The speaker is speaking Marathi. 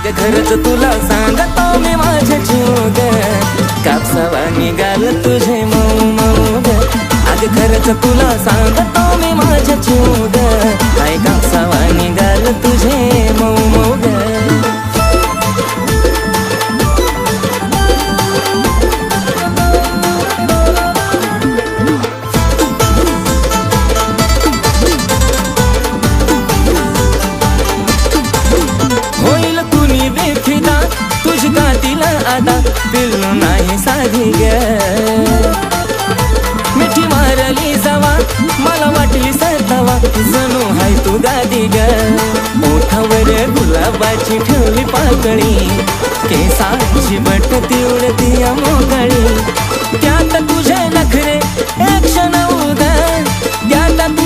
अग खरंच तुला सांगतो मी माझ्या जीव ग, कापसावा निघाल तुझे मऊ मऊ ग. अग खरंच तुला सांगतो मी माझ्या जीव ग, काय कापसावा निघाल तुझे मऊ मऊ ग. होईल कुणी बेफिदा तुझी गादीला आता, पिल्लू नाही साधी ग. मिठी मारली जावा मला वाटली सतावा, जणू हाय तू गादी ग. ओठावर गुलाबाची ठेवली पाकळी, केसांची बटती उडती मोकळी, त्यात तुझे नखरे एक क्षण उदा.